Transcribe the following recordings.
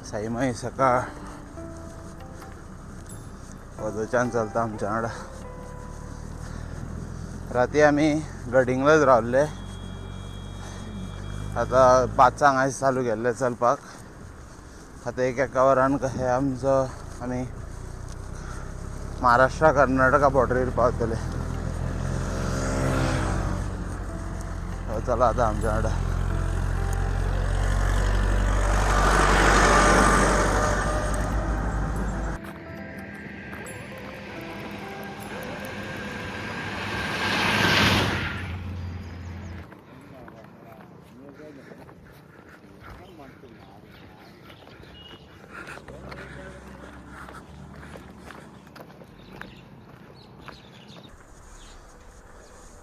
साईमाई सकाळ वदोच्यान चलता आमच्या राती आम्ही गडिंगलाच रावले. आता 5 आयज चालू केल्ले चलपाक. आता एका वरान कशें आमचो आमी महाराष्ट्रा कर्नाटका बॉर्डरीर पावतले. चला आता आमच्या वांगडा.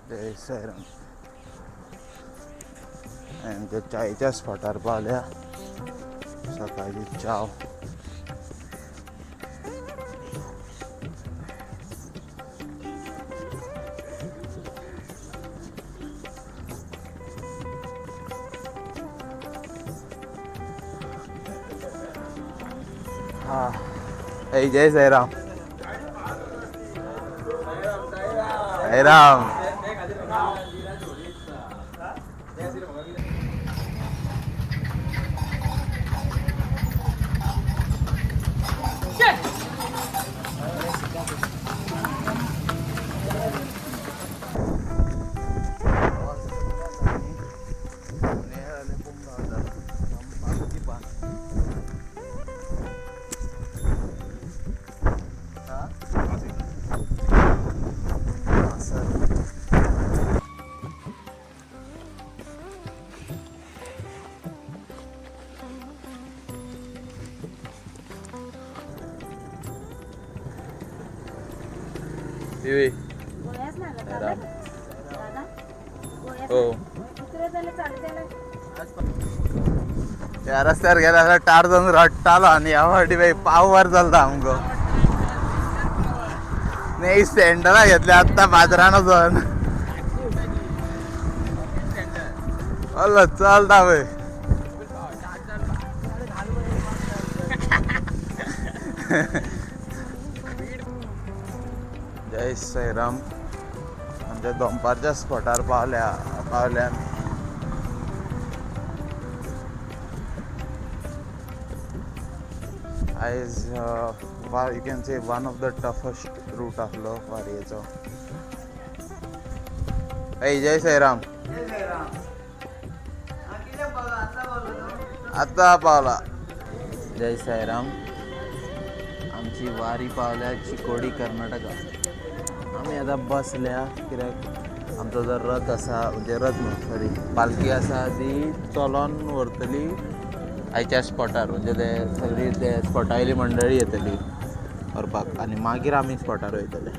जय साईराम. आमच्या चायच्या स्पॉटार पावल्या. सकाळची चाव. हा जय साईराम. साईराम. त्या रस्त्यावर गेला टार जाऊन रट्टालो आणि यावटी बाई पाव वर चालता आमको. नाही सेंटरला घेतले आत्ता बाजारानं जाऊन. अल्ला चालता बाई. जय साईराम. आमच्या दोंपारच्या स्पॉटार पावल्या. आयज you can say one of the toughest route आसलो वारयेचो. जय साईराम. आत्ता पावला. जय साईराम. आमची वारी पावल्या चिकोडी कर्नाटका. आम्ही आता बसल्या कित्याक आमचो जो रथ आसा म्हणजे रथ न्हू सॉरी पालखी आसा ती चलोन व्हरतली आयच्या स्पॉटार. म्हणजे ते सगळी ते स्पॉटायली मंडळी येतली व्हरपाक आनी मागीर आमी स्पॉटार वयतले.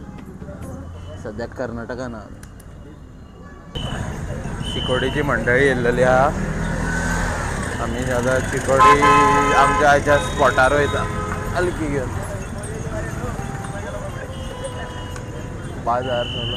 सद्याक कर्नाटकान चिकोडीची मंडळी येयल्लेली आहा. आमी आतां चिकोडी आमच्या आयच्या स्पॉटार वयता हलकी घेवन. बाजार झालो.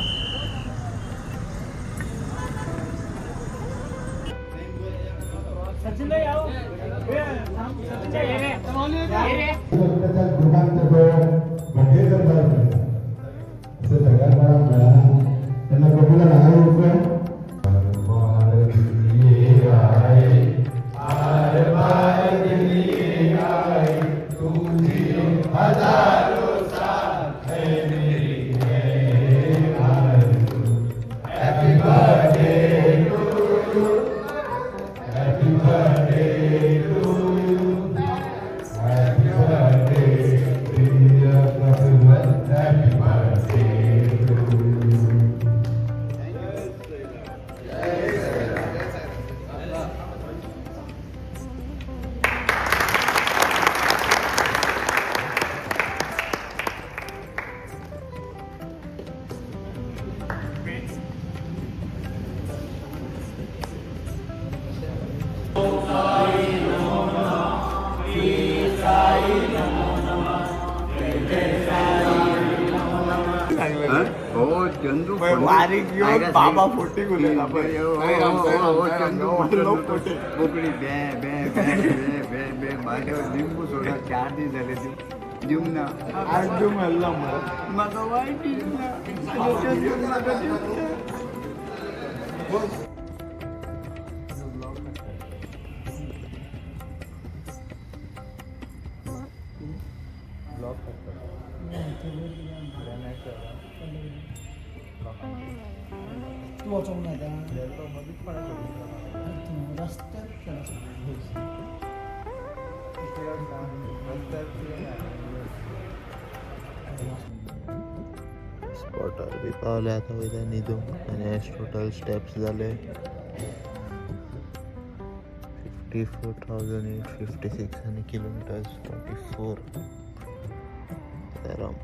चंदू वारी घेऊन बाबा फोटी गुलेला कोकणी बे बे बे बे बे बे माझ्यावर लिंबू सोडा 4 दिवस झाले तू देऊ ना आज घेऊन हल्ला मला माझा वाईट तू वाचवून स्पॉटर बी पावले आता वयल्या न्हिदूंक आनी टोटल स्टेप्स जाले 54,856 आनी किलोमिटर्स 24 अराउंड